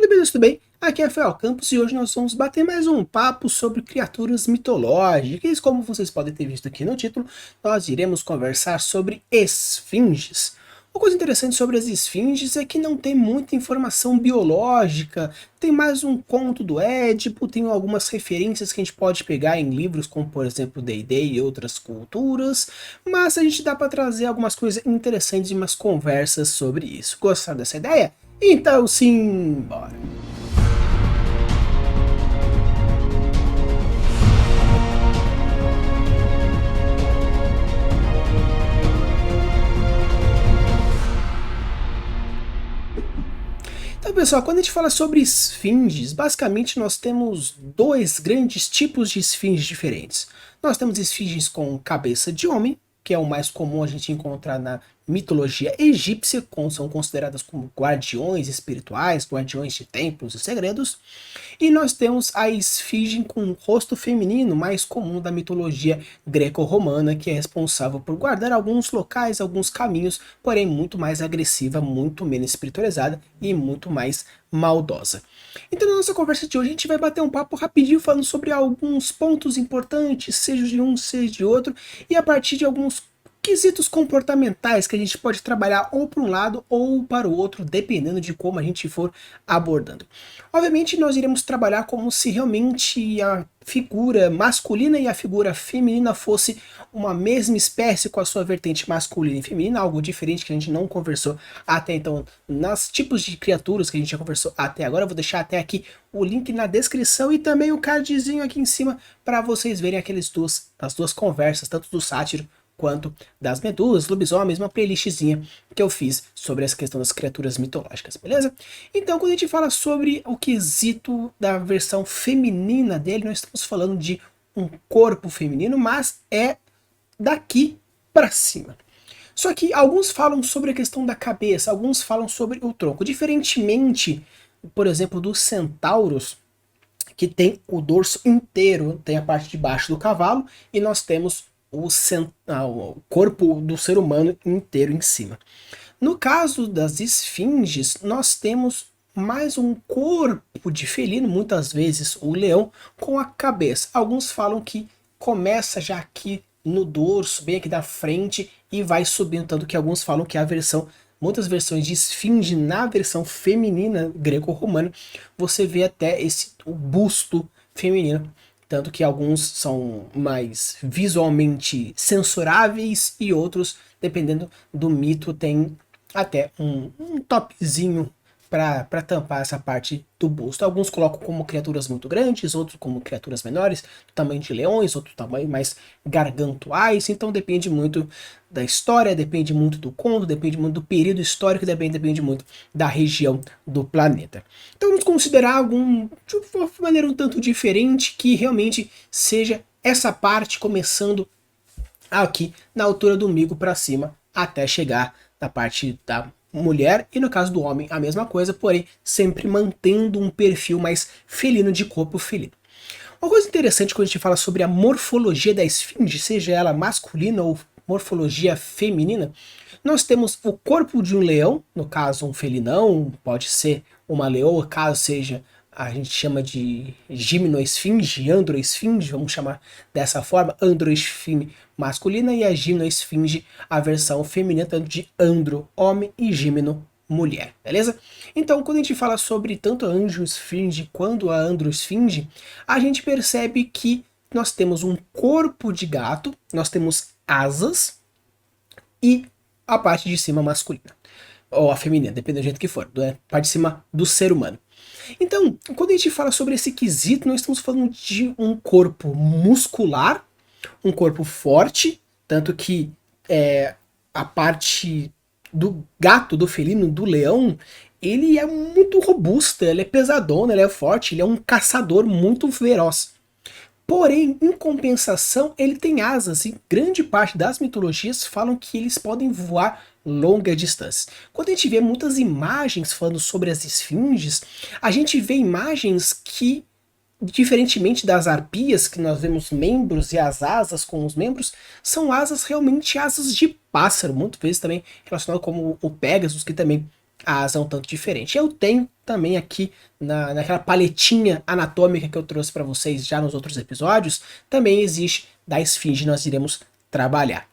Muito bem, tudo bem? Aqui é Rafael Campos e hoje nós vamos bater mais um papo sobre criaturas mitológicas. Como vocês podem ter visto aqui no título, nós iremos conversar sobre esfinges. Uma coisa interessante sobre as esfinges é que não tem muita informação biológica, tem mais um conto do Édipo, tem algumas referências que a gente pode pegar em livros como, por exemplo, D&D e outras culturas, mas a gente dá para trazer algumas coisas interessantes e umas conversas sobre isso. Gostaram dessa ideia? Então sim, bora! Então, pessoal, quando a gente fala sobre esfinges, basicamente nós temos dois grandes tipos de esfinges diferentes. Nós temos esfinges com cabeça de homem, que é o mais comum a gente encontrar na mitologia egípcia, são consideradas como guardiões espirituais, guardiões de templos e segredos. E nós temos a esfinge com rosto feminino, mais comum da mitologia greco-romana, que é responsável por guardar alguns locais, alguns caminhos, porém muito mais agressiva, muito menos espiritualizada e muito mais maldosa. Então, na nossa conversa de hoje, a gente vai bater um papo rapidinho falando sobre alguns pontos importantes, seja de um, seja de outro, e a partir de alguns quesitos comportamentais que a gente pode trabalhar ou para um lado ou para o outro, dependendo de como a gente for abordando. Obviamente, nós iremos trabalhar como se realmente a figura masculina e a figura feminina fosse uma mesma espécie com a sua vertente masculina e feminina, algo diferente que a gente não conversou até então nos tipos de criaturas que a gente já conversou até agora. Eu vou deixar até aqui o link na descrição e também o cardzinho aqui em cima para vocês verem as duas conversas, tanto do Sátiro quanto das medusas, lobisomens, uma playlistzinha que eu fiz sobre essa questão das criaturas mitológicas, beleza? Então, quando a gente fala sobre o quesito da versão feminina dele, nós estamos falando de um corpo feminino, mas é daqui para cima. Só que alguns falam sobre a questão da cabeça, alguns falam sobre o tronco. Diferentemente, por exemplo, dos centauros, que tem o dorso inteiro, tem a parte de baixo do cavalo, e nós temos o corpo do ser humano inteiro em cima. No caso das esfinges, nós temos mais um corpo de felino, muitas vezes o leão, com a cabeça. Alguns falam que começa já aqui no dorso, bem aqui da frente, e vai subindo, tanto que alguns falam que muitas versões de esfinge na versão feminina greco-romana, você vê até o busto feminino. Tanto que alguns são mais visualmente censuráveis e outros, dependendo do mito, tem até um topzinho para tampar essa parte do busto. Alguns colocam como criaturas muito grandes, outros como criaturas menores, do tamanho de leões, outro tamanho mais gargantuais. Então depende muito da história, depende muito do conto, depende muito do período histórico, depende muito da região do planeta. Então vamos considerar de uma maneira um tanto diferente, que realmente seja essa parte começando aqui na altura do umbigo para cima, até chegar na parte da mulher, e no caso do homem a mesma coisa, porém sempre mantendo um perfil mais felino, de corpo felino. Uma coisa interessante quando a gente fala sobre a morfologia da esfinge, seja ela masculina ou morfologia feminina, nós temos o corpo de um leão, no caso um felinão, pode ser uma leoa, caso seja, a gente chama de gimnoesfinge, androesfinge, vamos chamar dessa forma, androesfinge masculina e a gimnoesfinge, a versão feminina, tanto de andro, homem, e gimno, mulher, beleza? Então, quando a gente fala sobre tanto a angioesfinge quanto a androesfinge, a gente percebe que nós temos um corpo de gato, nós temos asas e a parte de cima masculina, ou a feminina, dependendo do jeito que for, a parte de cima do ser humano. Então, quando a gente fala sobre esse quesito, nós estamos falando de um corpo muscular, um corpo forte, tanto que a parte do gato, do felino, do leão, ele é muito robusta, ele é pesadona, ele é forte, ele é um caçador muito veroz. Porém, em compensação, ele tem asas, e grande parte das mitologias falam que eles podem voar longa distância. Quando a gente vê muitas imagens falando sobre as esfinges, a gente vê imagens que, diferentemente das arpias, que nós vemos membros e as asas com os membros, são asas realmente asas de pássaro, muitas vezes também relacionado como o Pegasus, que também a asa é um tanto diferente. Eu tenho também aqui naquela paletinha anatômica que eu trouxe para vocês já nos outros episódios, também existe da esfinge, nós iremos trabalhar.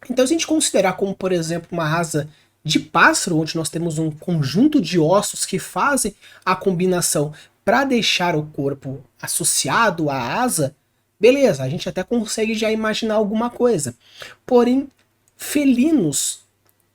Então, se a gente considerar como, por exemplo, uma asa de pássaro, onde nós temos um conjunto de ossos que fazem a combinação para deixar o corpo associado à asa, beleza, a gente até consegue já imaginar alguma coisa. Porém, felinos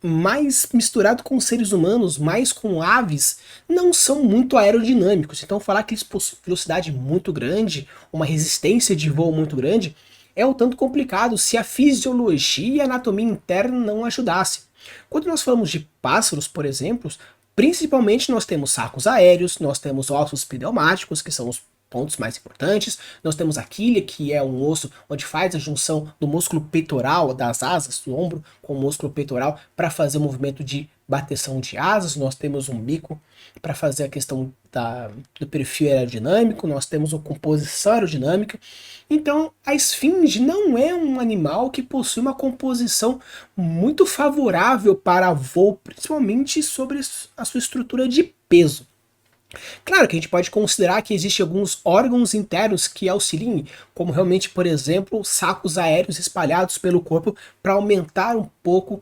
mais misturado com seres humanos, mais com aves, não são muito aerodinâmicos. Então falar que eles possuem velocidade muito grande, uma resistência de voo muito grande, é um tanto complicado se a fisiologia e a anatomia interna não ajudassem. Quando nós falamos de pássaros, por exemplo, principalmente nós temos sacos aéreos, nós temos ossos pneumáticos, que são os pontos mais importantes. Nós temos a quilha, que é um osso onde faz a junção do músculo peitoral das asas, do ombro, com o músculo peitoral para fazer o movimento de bateção de asas. Nós temos um bico para fazer a questão do perfil aerodinâmico. Nós temos a composição aerodinâmica. Então, a esfinge não é um animal que possui uma composição muito favorável para voo, principalmente sobre a sua estrutura de peso. Claro que a gente pode considerar que existem alguns órgãos internos que auxiliem, como realmente, por exemplo, sacos aéreos espalhados pelo corpo para aumentar um pouco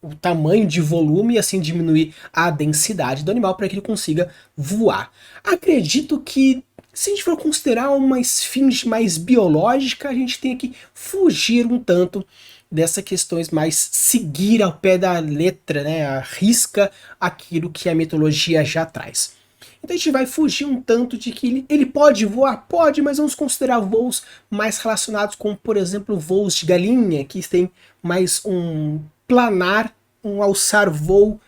o tamanho de volume e assim diminuir a densidade do animal para que ele consiga voar. Acredito que se a gente for considerar uma esfinge mais biológica, a gente tem que fugir um tanto dessas questões mais seguir ao pé da letra, né, arrisca aquilo que a mitologia já traz. Então a gente vai fugir um tanto de que ele pode voar? Pode, mas vamos considerar voos mais relacionados com, por exemplo, voos de galinha, que tem mais um planar, um alçar voo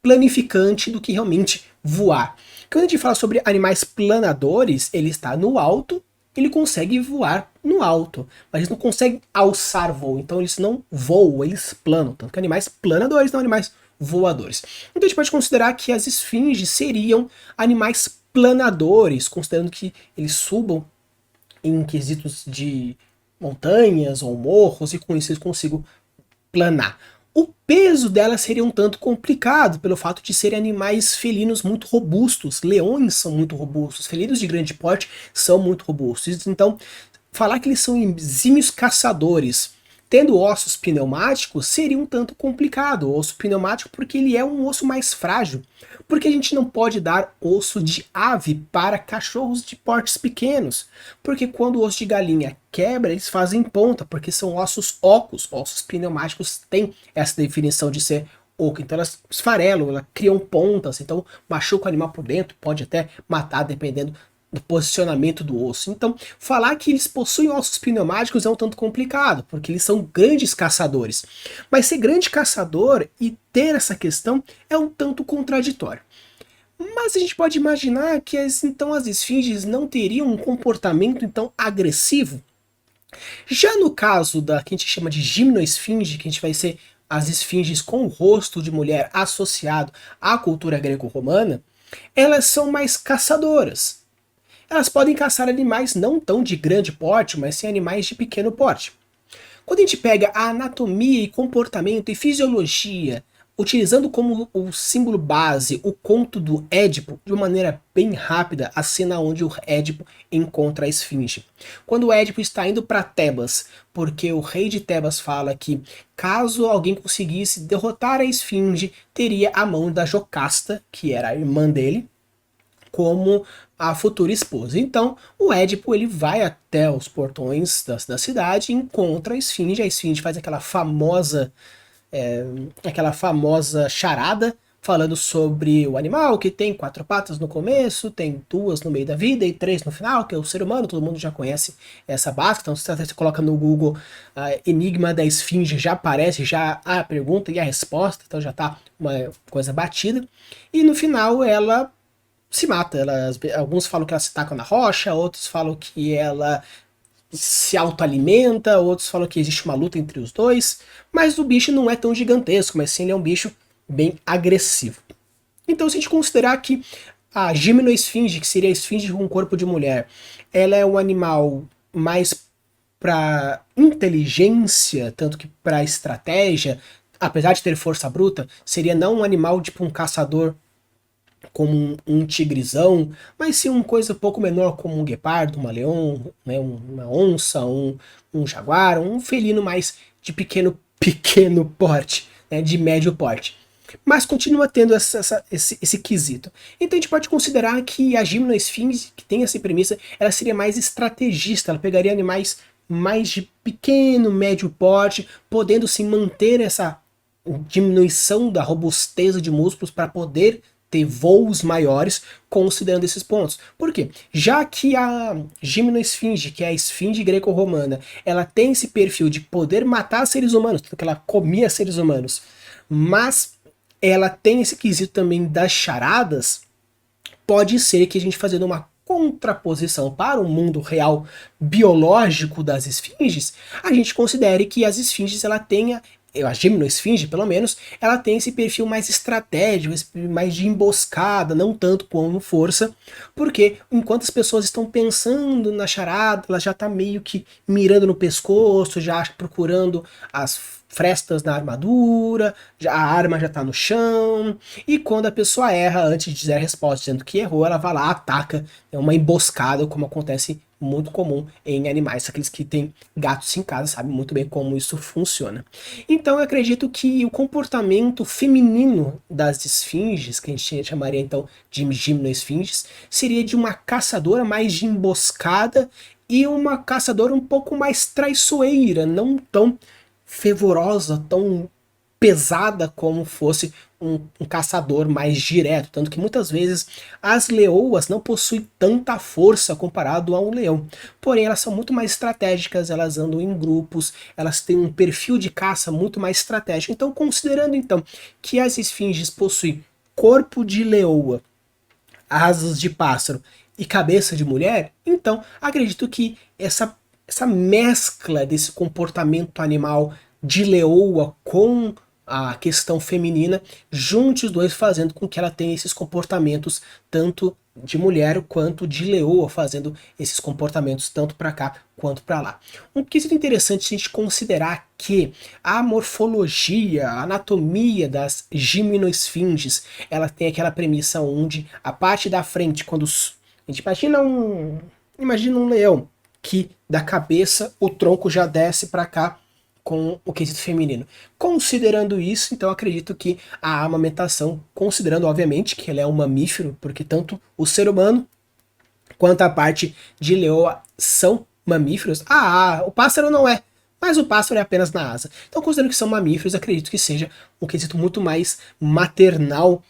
planificante do que realmente voar. Quando a gente fala sobre animais planadores, ele está no alto, ele consegue voar no alto, mas eles não conseguem alçar voo, então eles não voam, eles planam, tanto que animais planadores não animais voadores. Então a gente pode considerar que as esfinges seriam animais planadores, considerando que eles subam em quesitos de montanhas ou morros e com isso eles consigam planar. O peso dela seria um tanto complicado pelo fato de serem animais felinos muito robustos. Leões são muito robustos, felinos de grande porte são muito robustos. Então, falar que eles são exímios caçadores, tendo ossos pneumáticos, seria um tanto complicado. O osso pneumático porque ele é um osso mais frágil. Porque a gente não pode dar osso de ave para cachorros de portes pequenos. Porque quando o osso de galinha quebra, eles fazem ponta, porque são ossos ocos. Ossos pneumáticos têm essa definição de ser oco. Então elas esfarelam, elas criam pontas. Então machuca o animal por dentro, pode até matar, dependendo do posicionamento do osso. Então, falar que eles possuem ossos pneumáticos é um tanto complicado, porque eles são grandes caçadores. Mas ser grande caçador e ter essa questão é um tanto contraditório. Mas a gente pode imaginar que então as esfinges não teriam um comportamento então agressivo. Já no caso da que a gente chama de gimnoesfinge, que a gente vai ser as esfinges com o rosto de mulher associado à cultura greco-romana, elas são mais caçadoras. Elas podem caçar animais não tão de grande porte, mas sim animais de pequeno porte. Quando a gente pega a anatomia e comportamento e fisiologia, utilizando como o símbolo base o conto do Édipo, de uma maneira bem rápida, a cena onde o Édipo encontra a esfinge. Quando o Édipo está indo para Tebas, porque o rei de Tebas fala que caso alguém conseguisse derrotar a esfinge, teria a mão da Jocasta, que era a irmã dele, como a futura esposa. Então, o Édipo ele vai até os portões da cidade e encontra a esfinge faz aquela famosa charada falando sobre o animal que tem 4 patas no começo, tem 2 no meio da vida e 3 no final, que é o ser humano, todo mundo já conhece essa básica, então se você coloca no Google Enigma da Esfinge, já aparece já a pergunta e a resposta, então já tá uma coisa batida, e no final ela se mata. Alguns falam que ela se taca na rocha, outros falam que ela se autoalimenta, outros falam que existe uma luta entre os dois, mas o bicho não é tão gigantesco, mas sim ele é um bicho bem agressivo. Então se a gente considerar que a gimnoesfinge, que seria a esfinge com corpo de mulher, ela é um animal mais para inteligência, tanto que para estratégia, apesar de ter força bruta, seria não um animal tipo um caçador como um tigrezão, mas sim uma coisa um pouco menor como um guepardo, uma leão, né, uma onça, um jaguar, um felino mais de pequeno porte, né, de médio porte. Mas continua tendo esse quesito. Então a gente pode considerar que a gimnosfinge, que tem essa premissa, ela seria mais estrategista, ela pegaria animais mais de pequeno, médio porte, podendo se manter essa diminuição da robustez de músculos para poder ter voos maiores, considerando esses pontos. Por quê? Já que a gimnosfinge, que é a esfinge greco-romana, ela tem esse perfil de poder matar seres humanos, porque ela comia seres humanos, mas ela tem esse quesito também das charadas, pode ser que a gente fazendo uma contraposição para o mundo real biológico das esfinges, a gente considere que as esfinges ela tenha, a gimnosfinge pelo menos, ela tem esse perfil mais estratégico, mais de emboscada, não tanto como força, porque enquanto as pessoas estão pensando na charada, ela já está meio que mirando no pescoço, já procurando as frestas na armadura, a arma já está no chão, e quando a pessoa erra antes de dizer a resposta dizendo que errou, ela vai lá, ataca, é uma emboscada, como acontece muito comum em animais, aqueles que têm gatos em casa sabem muito bem como isso funciona. Então eu acredito que o comportamento feminino das esfinges, que a gente chamaria então de gimnosfinges, seria de uma caçadora mais de emboscada e uma caçadora um pouco mais traiçoeira, não tão fervorosa, tão pesada como fosse um caçador mais direto, tanto que muitas vezes as leoas não possuem tanta força comparado a um leão, porém elas são muito mais estratégicas, elas andam em grupos, elas têm um perfil de caça muito mais estratégico. Então, considerando então que as esfinges possuem corpo de leoa, asas de pássaro e cabeça de mulher, então acredito que essa mescla desse comportamento animal de leoa com a questão feminina, junte os dois fazendo com que ela tenha esses comportamentos tanto de mulher quanto de leoa, fazendo esses comportamentos tanto para cá quanto para lá. Um quesito interessante a gente considerar que a morfologia, a anatomia das gimnosfinges, ela tem aquela premissa onde a parte da frente, quando a gente imagina um leão, que da cabeça o tronco já desce para cá com o quesito feminino. Considerando isso, então acredito que a amamentação, considerando obviamente que ela é um mamífero, porque tanto o ser humano quanto a parte de leoa são mamíferos. O pássaro não é, mas o pássaro é apenas na asa. Então, considerando que são mamíferos, acredito que seja um quesito muito mais maternal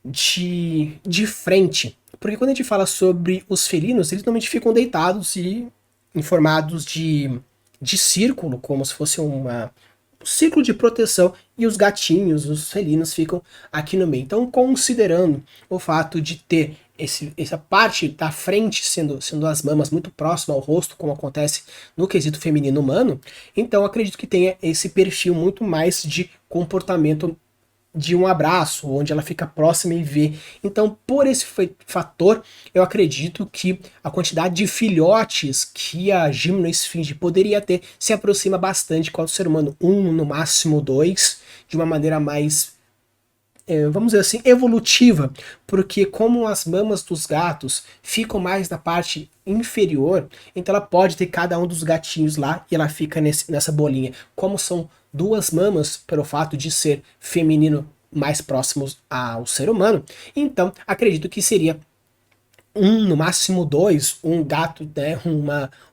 de frente. Porque quando a gente fala sobre os felinos, eles normalmente ficam deitados e em formatos de círculo, como se fosse um círculo de proteção, e os gatinhos, os felinos, ficam aqui no meio. Então, considerando o fato de ter essa parte da frente sendo as mamas muito próxima ao rosto, como acontece no quesito feminino humano, então acredito que tenha esse perfil muito mais de comportamento de um abraço, onde ela fica próxima e vê. Então, por esse fator, eu acredito que a quantidade de filhotes que a gimnosfinge poderia ter se aproxima bastante com o ser humano, no máximo dois, de uma maneira mais, vamos dizer assim, evolutiva, porque como as mamas dos gatos ficam mais na parte inferior, então ela pode ter cada um dos gatinhos lá e ela fica nessa bolinha. Como são duas mamas, pelo fato de ser feminino mais próximos ao ser humano, então acredito que seria no máximo dois, um gato, né,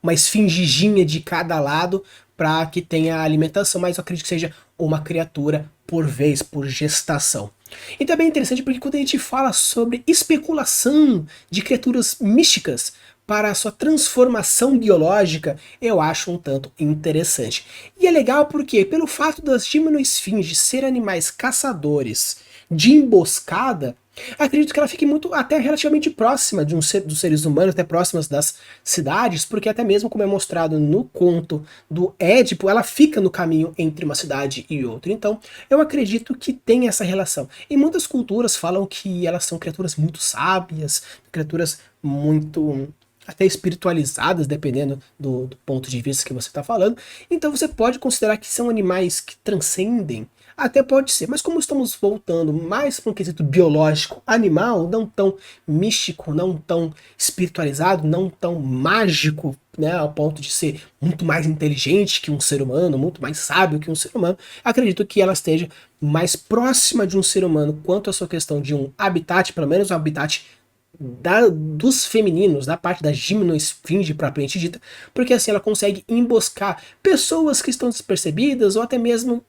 uma esfingiginha de cada lado para que tenha alimentação, mas eu acredito que seja uma criatura por vez, por gestação. E também é interessante porque quando a gente fala sobre especulação de criaturas místicas para a sua transformação biológica, eu acho um tanto interessante. E é legal porque, pelo fato das gimnosfinges serem animais caçadores de emboscada, acredito que ela fique muito, até relativamente próxima dos seres humanos, até próximas das cidades, porque até mesmo como é mostrado no conto do Édipo, ela fica no caminho entre uma cidade e outra. Então, eu acredito que tem essa relação. E muitas culturas falam que elas são criaturas muito sábias, criaturas muito até espiritualizadas, dependendo do ponto de vista que você está falando. Então você pode considerar que são animais que transcendem Até pode ser, mas como estamos voltando mais para um quesito biológico animal, não tão místico, não tão espiritualizado, não tão mágico, né, ao ponto de ser muito mais inteligente que um ser humano, muito mais sábio que um ser humano, acredito que ela esteja mais próxima de um ser humano quanto à sua questão de um habitat, pelo menos um habitat dos femininos, da parte da gimnosfinge propriamente dita, porque assim ela consegue emboscar pessoas que estão despercebidas ou até mesmo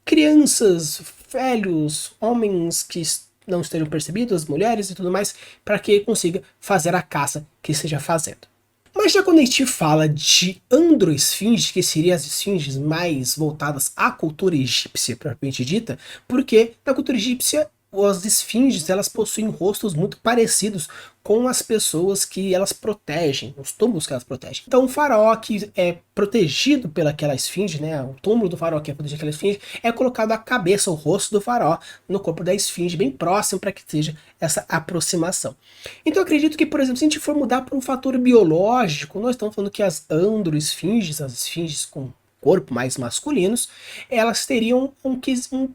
crianças, velhos, homens que não estejam percebidos, mulheres e tudo mais, para que consiga fazer a caça que esteja fazendo. Mas já quando a gente fala de androesfinge, que seriam as esfinges mais voltadas à cultura egípcia propriamente dita, porque na cultura egípcia as esfinges elas possuem rostos muito parecidos com as pessoas que elas protegem, os túmulos que elas protegem. Então o faraó que é protegido pelaquela esfinge, né, o túmulo do faraó que é protegido pela esfinge, é colocado a cabeça, o rosto do faraó no corpo da esfinge, bem próximo para que seja essa aproximação. Então eu acredito que, por exemplo, se a gente for mudar para um fator biológico, nós estamos falando que as androesfinges, as esfinges com corpo mais masculinos, elas teriam um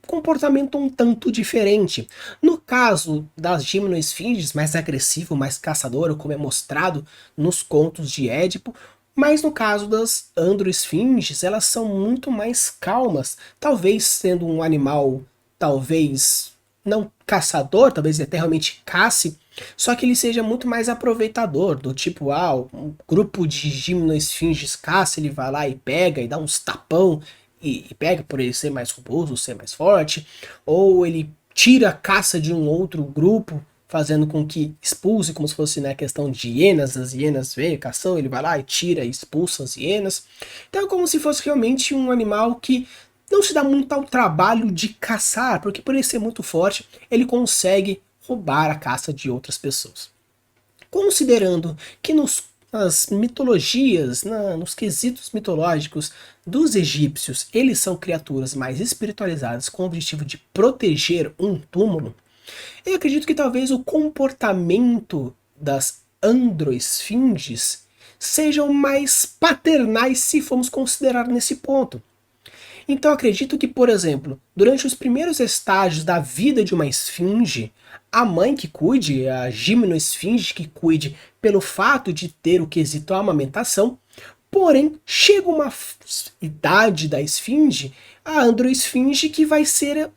comportamento um tanto diferente. No caso das gimnosfinges, mais agressivo, mais caçadora, como é mostrado nos contos de Édipo, mas no caso das androesfinges, elas são muito mais calmas, talvez sendo um animal, talvez não caçador, talvez ele até realmente casse, só que ele seja muito mais aproveitador, do tipo, um grupo de gimnosfinges caça, ele vai lá e pega e dá uns tapão e pega por ele ser mais robusto, ser mais forte, ou ele tira a caça de um outro grupo, fazendo com que expulse, como se fosse na questão de hienas, as hienas veem cação, ele vai lá e tira e expulsa as hienas. Então é como se fosse realmente um animal que não se dá muito ao trabalho de caçar, porque por ele ser muito forte, ele consegue roubar a caça de outras pessoas. Considerando que nas mitologias, nos quesitos mitológicos dos egípcios, eles são criaturas mais espiritualizadas com o objetivo de proteger um túmulo, eu acredito que talvez o comportamento das androesfinges sejam mais paternais se formos considerar nesse ponto. Então acredito que, por exemplo, durante os primeiros estágios da vida de uma esfinge, a mãe que cuide, a gimnosfinge que cuide pelo fato de ter o quesito amamentação, porém chega uma idade da esfinge, a androesfinge que vai ser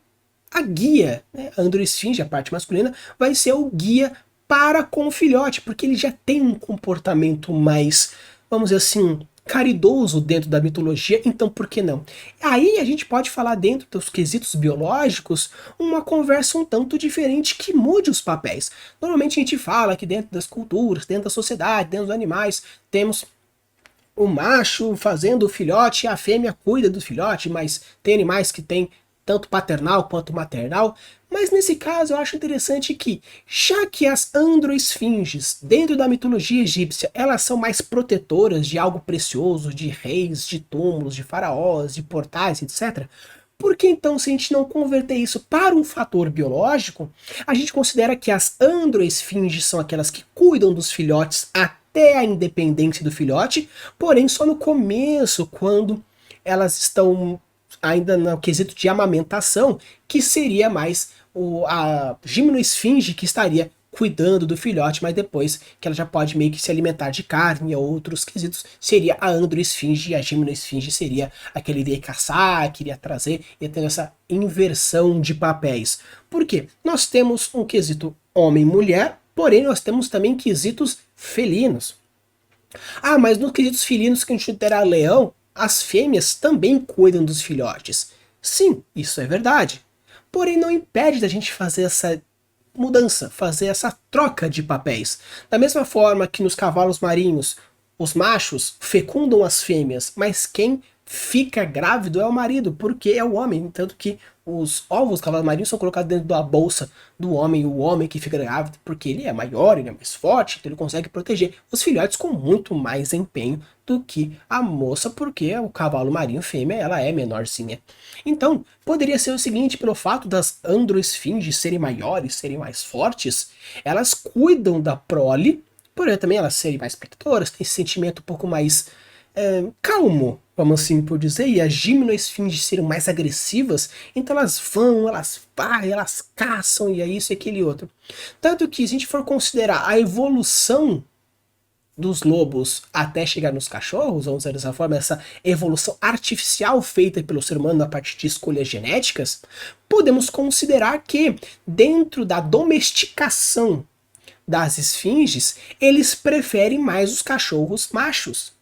a guia, né? A androesfinge, a parte masculina, vai ser o guia para com o filhote, porque ele já tem um comportamento mais, vamos dizer assim, caridoso dentro da mitologia, então por que não? Aí a gente pode falar dentro dos quesitos biológicos uma conversa um tanto diferente que mude os papéis. Normalmente a gente fala que dentro das culturas, dentro da sociedade, dentro dos animais, temos o macho fazendo o filhote e a fêmea cuida do filhote, mas tem animais que têm tanto paternal quanto maternal, mas nesse caso eu acho interessante que, já que as androesfinges, dentro da mitologia egípcia, elas são mais protetoras de algo precioso, de reis, de túmulos, de faraós, de portais, etc., por que então, se a gente não converter isso para um fator biológico, a gente considera que as androesfinges são aquelas que cuidam dos filhotes até a independência do filhote, porém só no começo, quando elas estão ainda no quesito de amamentação, que seria mais a gimnosfinge que estaria cuidando do filhote, mas depois que ela já pode meio que se alimentar de carne ou outros quesitos, seria a androesfinge e a gimnosfinge seria aquele que iria caçar, que iria trazer, e ter essa inversão de papéis. Por quê? Nós temos um quesito homem-mulher, porém nós temos também quesitos felinos. Ah, mas nos quesitos felinos que a gente terá leão, as fêmeas também cuidam dos filhotes. Sim, isso é verdade. Porém, não impede da gente fazer essa mudança, fazer essa troca de papéis. Da mesma forma que nos cavalos marinhos, os machos fecundam as fêmeas, mas quem fica grávido é o marido, porque é o homem. Tanto que os ovos dos cavalos marinhos são colocados dentro da bolsa do homem, o homem que fica grávido, porque ele é maior, ele é mais forte, então ele consegue proteger os filhotes com muito mais empenho do que a moça, porque o cavalo marinho fêmea, ela é menorzinha. Então, poderia ser o seguinte, pelo fato das androesfinges serem maiores, serem mais fortes, elas cuidam da prole, porém também elas serem mais protetoras, têm esse sentimento um pouco mais calmo, vamos assim por dizer, e as gimnoesfinges serem mais agressivas, então elas vão, elas vai, elas caçam, e é isso e aquele outro. Tanto que, se a gente for considerar a evolução dos lobos até chegar nos cachorros, vamos dizer dessa forma, essa evolução artificial feita pelo ser humano a partir de escolhas genéticas, podemos considerar que, dentro da domesticação das esfinges, eles preferem mais os cachorros machos.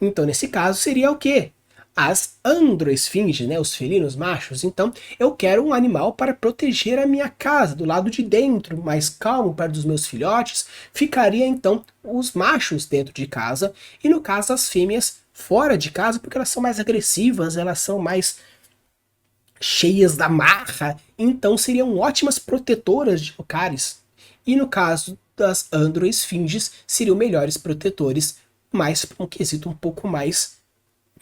Então, nesse caso, seria o quê? As androesfinges, né, os felinos machos. Então, eu quero um animal para proteger a minha casa, do lado de dentro, mais calmo, perto dos meus filhotes. Ficaria, então, os machos dentro de casa, e no caso, as fêmeas fora de casa, porque elas são mais agressivas, elas são mais cheias da marra, então seriam ótimas protetoras de locais. E no caso das androesfinges, seriam melhores protetores, mas um quesito um pouco mais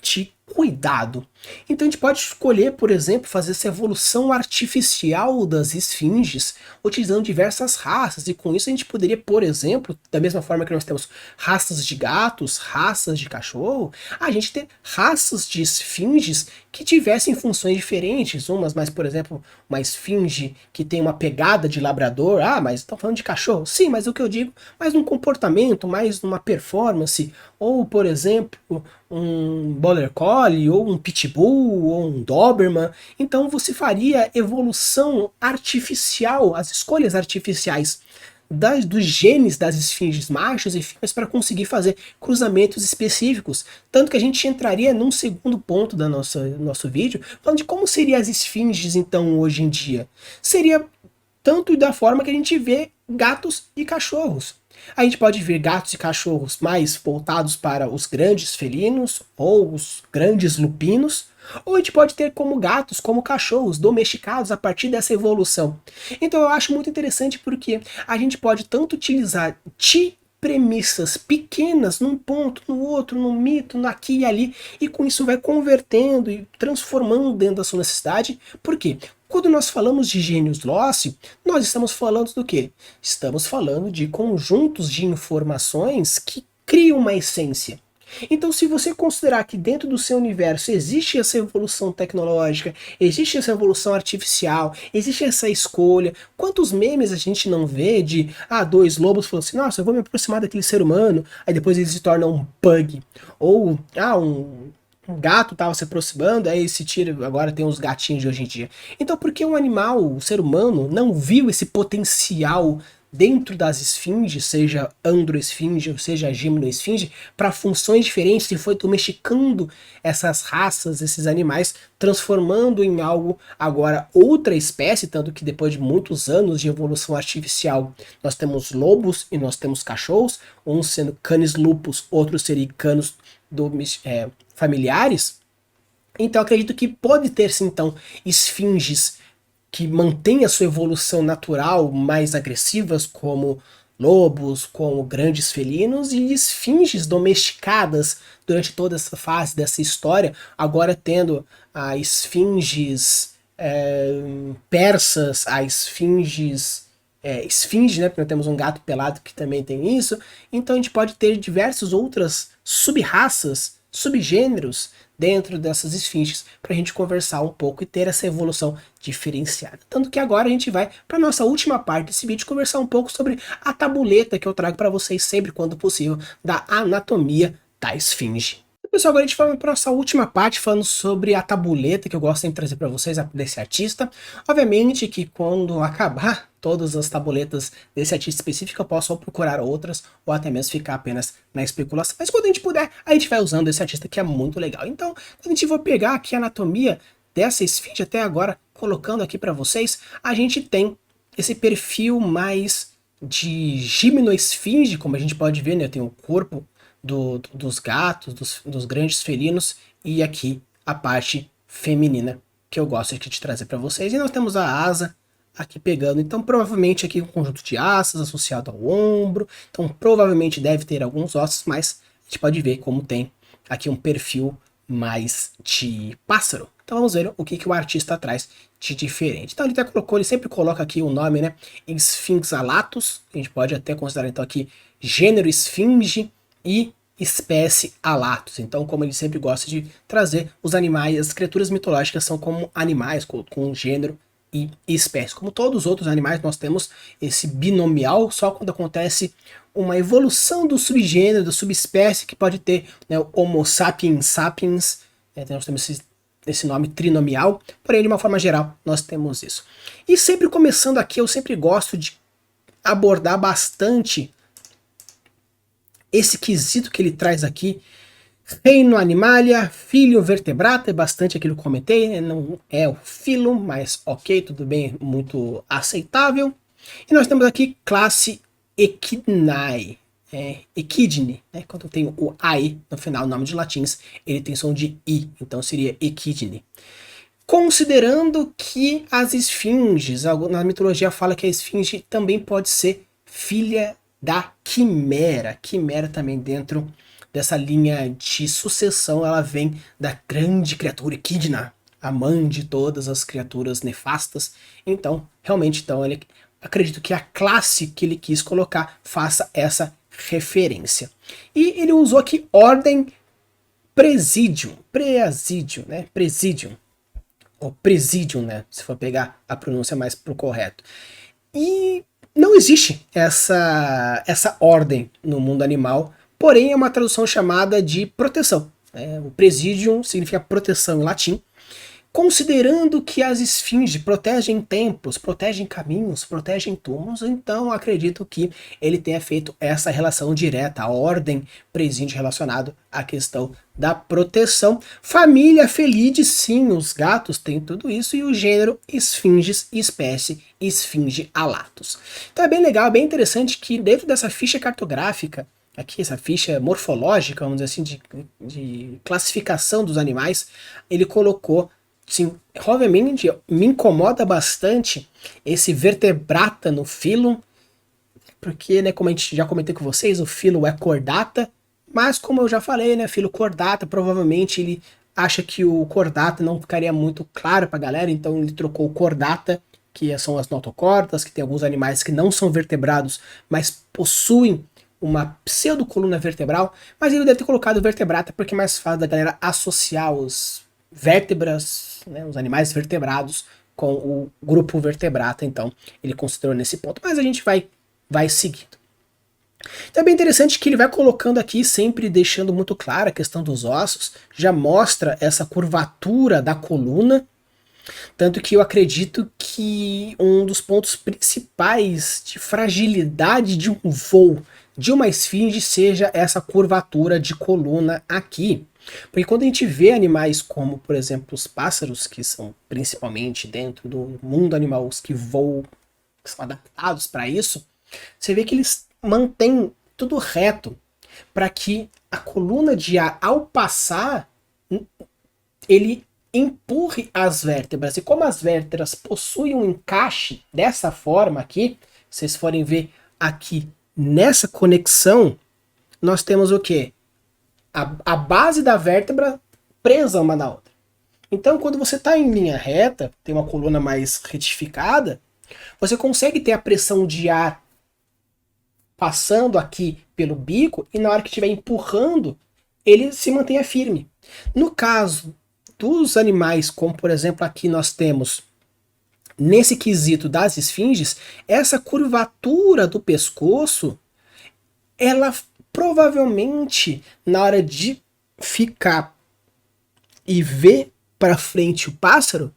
de cuidado. Então a gente pode escolher, por exemplo, fazer essa evolução artificial das esfinges, utilizando diversas raças, e com isso a gente poderia, por exemplo, da mesma forma que nós temos raças de gatos, raças de cachorro, a gente ter raças de esfinges que tivessem funções diferentes, umas mais, por exemplo, uma esfinge que tem uma pegada de labrador, mas estão falando de cachorro? Sim, mas o que eu digo, mais num comportamento, mais numa performance, ou, por exemplo, um Border Collie, ou um Pitbull, ou um Doberman. Então você faria evolução artificial, as escolhas artificiais dos genes das esfinges machos e fêmeas para conseguir fazer cruzamentos específicos. Tanto que a gente entraria num segundo ponto do nosso vídeo, falando de como seriam as esfinges então hoje em dia. Seria tanto da forma que a gente vê gatos e cachorros. A gente pode ver gatos e cachorros mais voltados para os grandes felinos ou os grandes lupinos, ou a gente pode ter como gatos, como cachorros domesticados a partir dessa evolução. Então eu acho muito interessante porque a gente pode tanto utilizar premissas pequenas num ponto, no outro, num mito, aqui e ali, e com isso vai convertendo e transformando dentro da sua necessidade. Por quê? Quando nós falamos de gênios Loci, nós estamos falando do quê? Estamos falando de conjuntos de informações que criam uma essência. Então, se você considerar que dentro do seu universo existe essa evolução tecnológica, existe essa evolução artificial, existe essa escolha, quantos memes a gente não vê de, dois lobos falando assim, nossa, eu vou me aproximar daquele ser humano, aí depois ele se torna um bug, ou, um gato estava se aproximando, aí se tira, agora tem uns gatinhos de hoje em dia. Então, por que um animal, o ser humano, não viu esse potencial dentro das esfinges, seja androesfinge ou seja gimnoesfinge, para funções diferentes, e foi domesticando essas raças, esses animais, transformando em algo agora outra espécie, tanto que depois de muitos anos de evolução artificial, nós temos lobos e nós temos cachorros, uns sendo canis lupus, outros seriam canis familiares. Então acredito que pode ter-se então esfinges que mantêm a sua evolução natural mais agressivas, como lobos, como grandes felinos, e esfinges domesticadas durante toda essa fase dessa história, agora tendo a esfinges persas, a esfinges esfinge, né? Porque nós temos um gato pelado que também tem isso. Então a gente pode ter diversas outras sub-raças, subgêneros dentro dessas esfinges para a gente conversar um pouco e ter essa evolução diferenciada. Tanto que agora a gente vai para nossa última parte desse vídeo conversar um pouco sobre a tabuleta que eu trago para vocês sempre quando possível da anatomia da esfinge. Pessoal, agora a gente vai para a nossa última parte falando sobre a tabuleta que eu gosto de trazer para vocês, desse artista. Obviamente que quando acabar todas as tabuletas desse artista específico, eu posso ou procurar outras, ou até mesmo ficar apenas na especulação. Mas quando a gente puder, a gente vai usando esse artista que é muito legal. Então, quando a gente for pegar aqui a anatomia dessa esfinge até agora, colocando aqui para vocês, a gente tem esse perfil mais de gimnoesfinge, como a gente pode ver, né? Tem o corpo dos gatos, dos grandes felinos, e aqui a parte feminina que eu gosto aqui de trazer para vocês. E nós temos a asa aqui pegando, então provavelmente aqui um conjunto de asas associado ao ombro, então provavelmente deve ter alguns ossos, mas a gente pode ver como tem aqui um perfil mais de pássaro. Então vamos ver o que o artista traz de diferente. Então ele até colocou, ele sempre coloca aqui o nome, né, Sphinx alatus, a gente pode até considerar então aqui gênero esfinge e espécie Alatus. Então, como ele sempre gosta de trazer os animais, as criaturas mitológicas são como animais com gênero e espécie. Como todos os outros animais, nós temos esse binomial só quando acontece uma evolução do subgênero, da subespécie, que pode ter, né, o Homo sapiens sapiens, nós temos esse nome trinomial, porém, de uma forma geral, nós temos isso. E sempre começando aqui, eu sempre gosto de abordar bastante esse quesito que ele traz aqui. Reino Animalia, Filho Vertebrata, é bastante aquilo que eu comentei, né? Não é o filo, mas ok, tudo bem, muito aceitável. E nós temos aqui classe Echidnae, Echidne, né? Quando tem o AI no final, nome de latins, ele tem som de I, então seria Echidne. Considerando que as esfinges, na mitologia fala que a esfinge também pode ser filha da quimera. Quimera também dentro dessa linha de sucessão, ela vem da grande criatura Echidna, a mãe de todas as criaturas nefastas. Então, realmente, ele acredito que a classe que ele quis colocar faça essa referência. E ele usou aqui ordem Presidium, né? Presidium, ou Presidium, né? Se for pegar a pronúncia mais pro correto. E não existe essa ordem no mundo animal, porém é uma tradução chamada de proteção. O Presidium significa proteção em latim. Considerando que as esfinges protegem templos, protegem caminhos, protegem túmulos, então acredito que ele tenha feito essa relação direta, a ordem presídio relacionado à questão da proteção. Família Felides, sim, os gatos têm tudo isso, e o gênero esfinges, espécie Esfinge alatus. Então é bem legal, bem interessante que dentro dessa ficha cartográfica, aqui essa ficha morfológica, vamos dizer assim, de classificação dos animais, ele colocou. Sim, obviamente me incomoda bastante esse vertebrata no filo, porque, né, como a gente já comentei com vocês, o filo é cordata, mas como eu já falei, né, filo cordata, provavelmente ele acha que o cordata não ficaria muito claro pra galera, então ele trocou o cordata, que são as notocordas, que tem alguns animais que não são vertebrados, mas possuem uma pseudocoluna vertebral, mas ele deve ter colocado vertebrata porque é mais fácil da galera associar os vértebras, né, os animais vertebrados com o grupo vertebrata, então ele considerou nesse ponto, mas a gente vai seguindo. Então é bem interessante que ele vai colocando aqui, sempre deixando muito clara a questão dos ossos, já mostra essa curvatura da coluna, tanto que eu acredito que um dos pontos principais de fragilidade de um voo de uma esfinge seja essa curvatura de coluna aqui. Porque quando a gente vê animais como, por exemplo, os pássaros, que são principalmente dentro do mundo animal, os que voam, que são adaptados para isso, você vê que eles mantêm tudo reto, para que a coluna de ar, ao passar, ele empurre as vértebras. E como as vértebras possuem um encaixe dessa forma aqui, se vocês forem ver aqui nessa conexão, nós temos o quê? A base da vértebra presa uma na outra. Então, quando você está em linha reta, tem uma coluna mais retificada, você consegue ter a pressão de ar passando aqui pelo bico e na hora que estiver empurrando, ele se mantenha firme. No caso dos animais, como por exemplo aqui nós temos nesse quesito das esfinges, essa curvatura do pescoço, ela provavelmente, na hora de ficar e ver para frente o pássaro,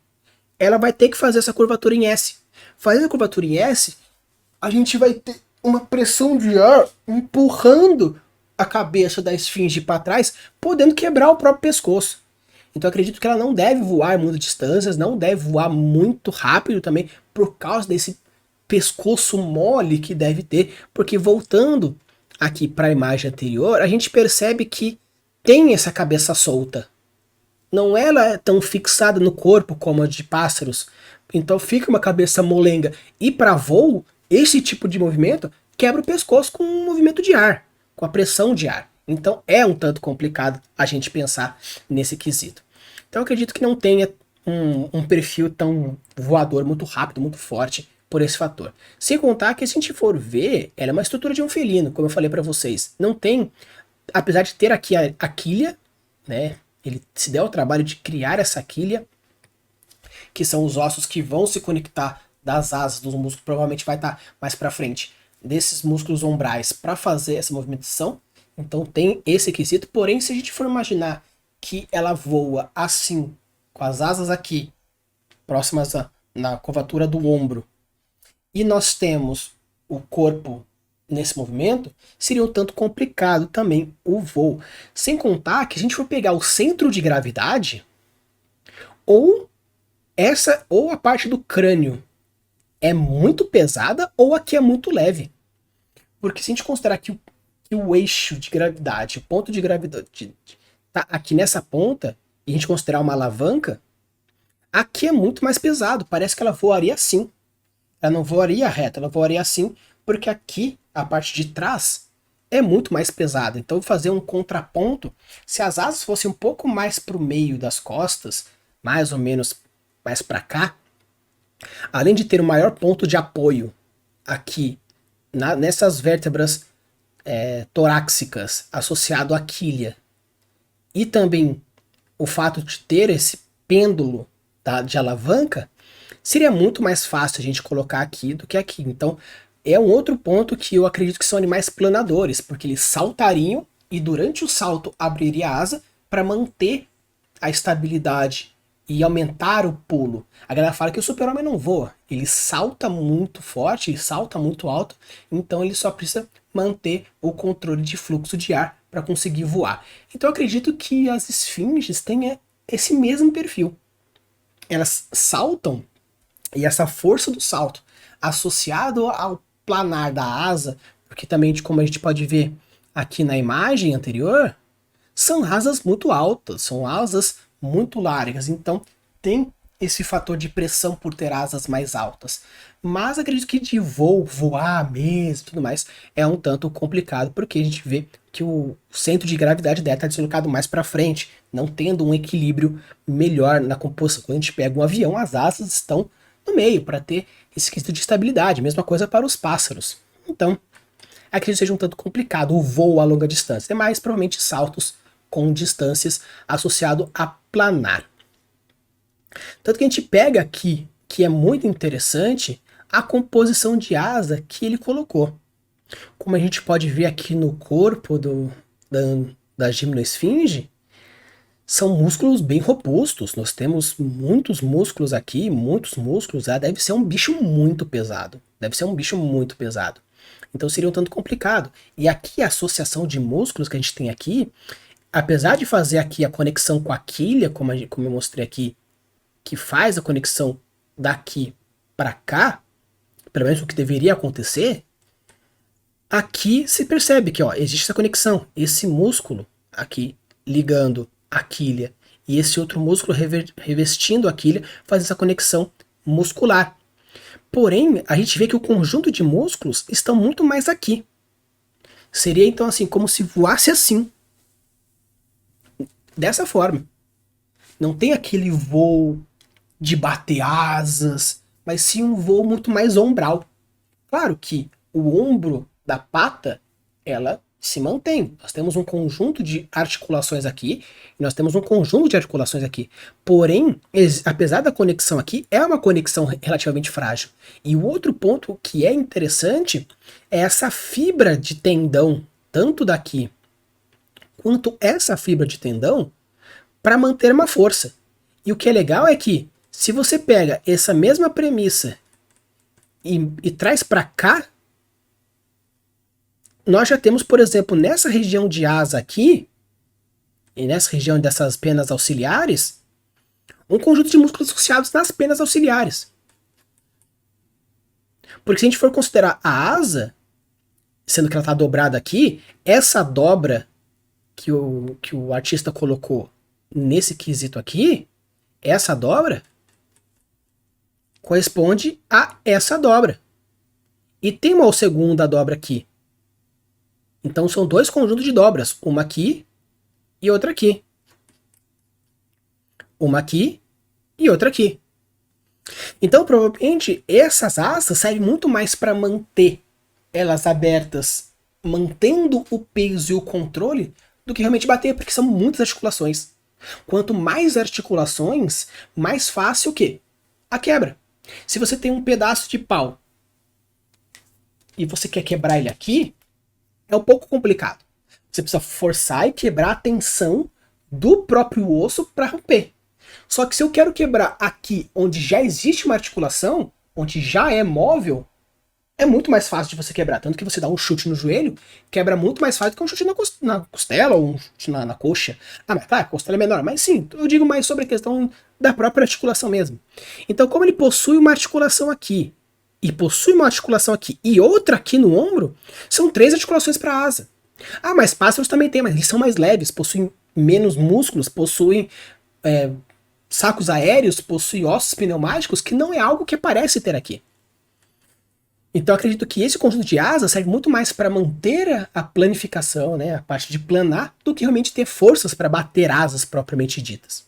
ela vai ter que fazer essa curvatura em S. Fazendo a curvatura em S, a gente vai ter uma pressão de ar empurrando a cabeça da esfinge para trás, podendo quebrar o próprio pescoço. Então eu acredito que ela não deve voar muitas distâncias, não deve voar muito rápido também, por causa desse pescoço mole que deve ter, porque voltando aqui para a imagem anterior, a gente percebe que tem essa cabeça solta. Não ela é tão fixada no corpo como a de pássaros, então fica uma cabeça molenga. E para voo, esse tipo de movimento quebra o pescoço com um movimento de ar, com a pressão de ar. Então é um tanto complicado a gente pensar nesse quesito. Então eu acredito que não tenha um perfil tão voador, muito rápido, muito forte, por esse fator. Sem contar que se a gente for ver, ela é uma estrutura de um felino, como eu falei para vocês. Não tem apesar de ter aqui a quilha, né? Ele se deu ao trabalho de criar essa quilha, que são os ossos que vão se conectar das asas dos músculos, provavelmente vai estar mais para frente, desses músculos ombrais para fazer essa movimentação. Então tem esse quesito, porém se a gente for imaginar que ela voa assim, com as asas aqui, próximas na curvatura do ombro, e nós temos o corpo nesse movimento, seria um tanto complicado também o voo. Sem contar que a gente for pegar o centro de gravidade, ou a parte do crânio é muito pesada, ou aqui é muito leve. Porque se a gente considerar que o eixo de gravidade, o ponto de gravidade tá aqui nessa ponta, e a gente considerar uma alavanca, aqui é muito mais pesado. Parece que ela voaria assim. Ela não voaria reta, ela voaria assim, porque aqui, a parte de trás, é muito mais pesada. Então, fazer um contraponto, se as asas fossem um pouco mais para o meio das costas, mais ou menos mais para cá, além de ter um maior ponto de apoio aqui, nessas vértebras torácicas, associado à quilha, e também o fato de ter esse pêndulo de alavanca, seria muito mais fácil a gente colocar aqui do que aqui. Então, é um outro ponto que eu acredito que são animais planadores, porque eles saltariam e durante o salto abriria a asa para manter a estabilidade e aumentar o pulo. A galera fala que o super-homem não voa, ele salta muito forte, ele salta muito alto, então ele só precisa manter o controle de fluxo de ar para conseguir voar. Então eu acredito que as esfinges têm esse mesmo perfil. Elas saltam e essa força do salto associado ao planar da asa, porque também como a gente pode ver aqui na imagem anterior, são asas muito altas, são asas muito largas, então tem esse fator de pressão por ter asas mais altas. Mas acredito que de voar mesmo, tudo mais, é um tanto complicado, porque a gente vê que o centro de gravidade dela está deslocado mais para frente, não tendo um equilíbrio melhor na composição. Quando a gente pega um avião, as asas estão no meio para ter esse quesito de estabilidade. Mesma coisa para os pássaros. Então, acredito que seja um tanto complicado o voo a longa distância. É mais provavelmente saltos com distâncias associado a planar. Tanto que a gente pega aqui, que é muito interessante, a composição de asa que ele colocou. Como a gente pode ver aqui no corpo da gimnosfinge, são músculos bem robustos. Nós temos muitos músculos aqui, muitos músculos. Deve ser um bicho muito pesado. Deve ser um bicho muito pesado. Então seria um tanto complicado. E aqui a associação de músculos que a gente tem aqui, apesar de fazer aqui a conexão com a quilha, como eu mostrei aqui, que faz a conexão daqui para cá, pelo menos o que deveria acontecer, aqui se percebe que existe essa conexão. Esse músculo aqui ligando a quilha e esse outro músculo revestindo a quilha faz essa conexão muscular. Porém, a gente vê que o conjunto de músculos estão muito mais aqui. Seria então assim, como se voasse assim. Dessa forma. Não tem aquele voo de bater asas, mas sim um voo muito mais ombral. Claro que o ombro da pata, ela se mantém. Nós temos um conjunto de articulações aqui, e nós temos um conjunto de articulações aqui. Porém, apesar da conexão aqui, é uma conexão relativamente frágil. E o outro ponto que é interessante é essa fibra de tendão, tanto daqui quanto essa fibra de tendão, para manter uma força. E o que é legal é que, se você pega essa mesma premissa e traz para cá, nós já temos, por exemplo, nessa região de asa aqui, e nessa região dessas penas auxiliares, um conjunto de músculos associados nas penas auxiliares. Porque se a gente for considerar a asa, sendo que ela está dobrada aqui, essa dobra que o artista colocou nesse quesito aqui, essa dobra corresponde a essa dobra. E tem uma segunda dobra aqui. Então são dois conjuntos de dobras, uma aqui e outra aqui. Uma aqui e outra aqui. Então provavelmente essas asas servem muito mais para manter elas abertas mantendo o peso e o controle do que realmente bater, porque são muitas articulações. Quanto mais articulações, mais fácil o quê? A quebra. Se você tem um pedaço de pau e você quer quebrar ele aqui, é um pouco complicado. Você precisa forçar e quebrar a tensão do próprio osso para romper. Só que se eu quero quebrar aqui onde já existe uma articulação, onde já é móvel, é muito mais fácil de você quebrar. Tanto que você dá um chute no joelho, quebra muito mais fácil do que um chute na costela ou um chute na coxa. Ah, mas tá, a costela é menor. Mas sim, eu digo mais sobre a questão da própria articulação mesmo. Então, como ele possui uma articulação aqui, e possui uma articulação aqui e outra aqui no ombro, são 3 articulações para a asa. Ah, mas pássaros também tem, mas eles são mais leves, possuem menos músculos, possuem sacos aéreos, possuem ossos pneumáticos, que não é algo que parece ter aqui. Então eu acredito que esse conjunto de asas serve muito mais para manter a planificação, né, a parte de planar, do que realmente ter forças para bater asas propriamente ditas.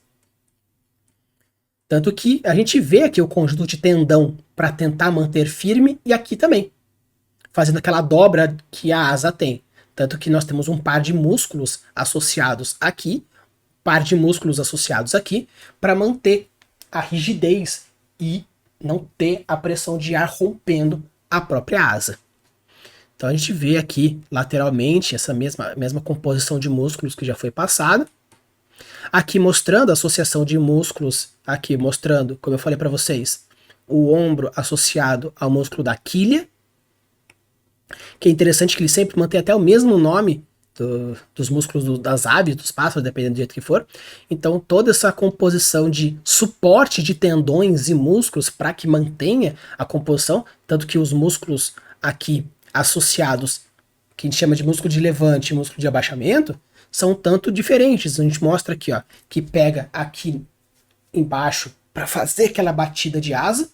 Tanto que a gente vê aqui o conjunto de tendão para tentar manter firme e aqui também, fazendo aquela dobra que a asa tem. Tanto que nós temos um par de músculos associados aqui, par de músculos associados aqui, para manter a rigidez e não ter a pressão de ar rompendo a própria asa. Então a gente vê aqui lateralmente essa mesma composição de músculos que já foi passada. Aqui mostrando a associação de músculos, aqui mostrando, como eu falei para vocês, o ombro associado ao músculo da quilha, que é interessante que ele sempre mantém até o mesmo nome dos músculos das aves, dos pássaros, dependendo do jeito que for. Então toda essa composição de suporte de tendões e músculos para que mantenha a composição, tanto que os músculos aqui associados, que a gente chama de músculo de levante e músculo de abaixamento, são tanto diferentes. A gente mostra aqui, ó, que pega aqui embaixo para fazer aquela batida de asa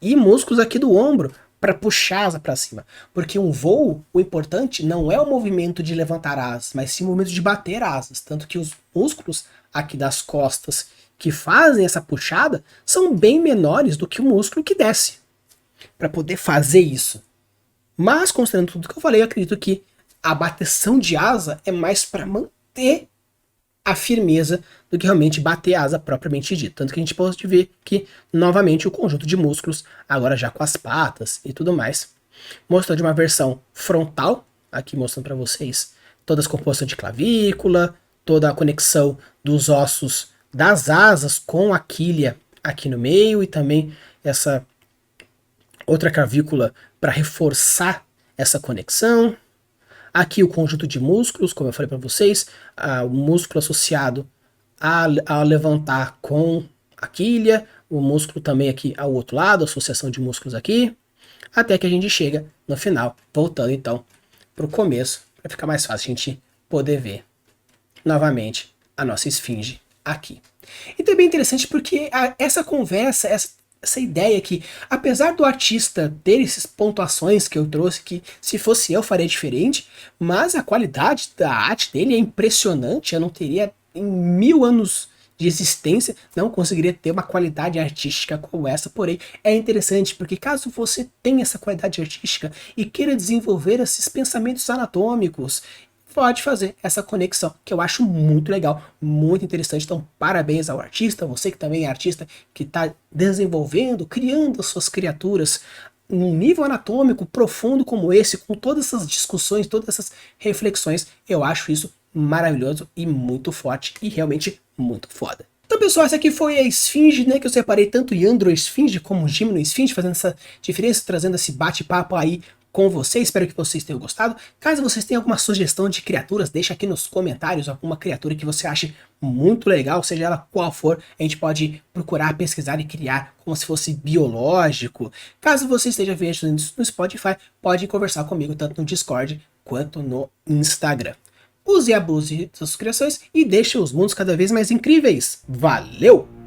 e músculos aqui do ombro para puxar a asa para cima. Porque um voo, o importante não é o movimento de levantar asas, mas sim o movimento de bater asas. Tanto que os músculos aqui das costas que fazem essa puxada são bem menores do que o músculo que desce para poder fazer isso. Mas, considerando tudo que eu falei, eu acredito que a bateção de asa é mais para manter a firmeza do que realmente bater a asa propriamente dita. Tanto que a gente pode ver que, novamente, o conjunto de músculos, agora já com as patas e tudo mais, mostrando de uma versão frontal, aqui mostrando para vocês todas as composições de clavícula, toda a conexão dos ossos das asas com a quilha aqui no meio e também essa outra clavícula para reforçar essa conexão. Aqui o conjunto de músculos, como eu falei para vocês, o músculo associado a levantar com a quilha, o músculo também aqui ao outro lado, associação de músculos aqui, até que a gente chega no final, voltando então para o começo, para ficar mais fácil a gente poder ver novamente a nossa esfinge aqui. E também é interessante porque essa conversa, essa ideia que, apesar do artista ter essas pontuações que eu trouxe, que se fosse eu faria diferente, mas a qualidade da arte dele é impressionante. Eu não teria, em 1000 anos de existência, não conseguiria ter uma qualidade artística como essa. Porém, é interessante porque caso você tenha essa qualidade artística e queira desenvolver esses pensamentos anatômicos, pode fazer essa conexão, que eu acho muito legal, muito interessante. Então, parabéns ao artista, você que também é artista, que está desenvolvendo, criando as suas criaturas num nível anatômico profundo como esse, com todas essas discussões, todas essas reflexões. Eu acho isso maravilhoso e muito forte e realmente muito foda. Então, pessoal, essa aqui foi a esfinge, né, que eu separei tanto Yandro esfinge como Gimno esfinge, fazendo essa diferença, trazendo esse bate-papo aí com vocês. Espero que vocês tenham gostado. Caso vocês tenham alguma sugestão de criaturas, deixa aqui nos comentários alguma criatura que você ache muito legal, seja ela qual for, a gente pode procurar, pesquisar e criar como se fosse biológico. Caso você esteja vendo isso no Spotify, pode conversar comigo tanto no Discord quanto no Instagram. Use e abuse das suas criações e deixe os mundos cada vez mais incríveis. Valeu!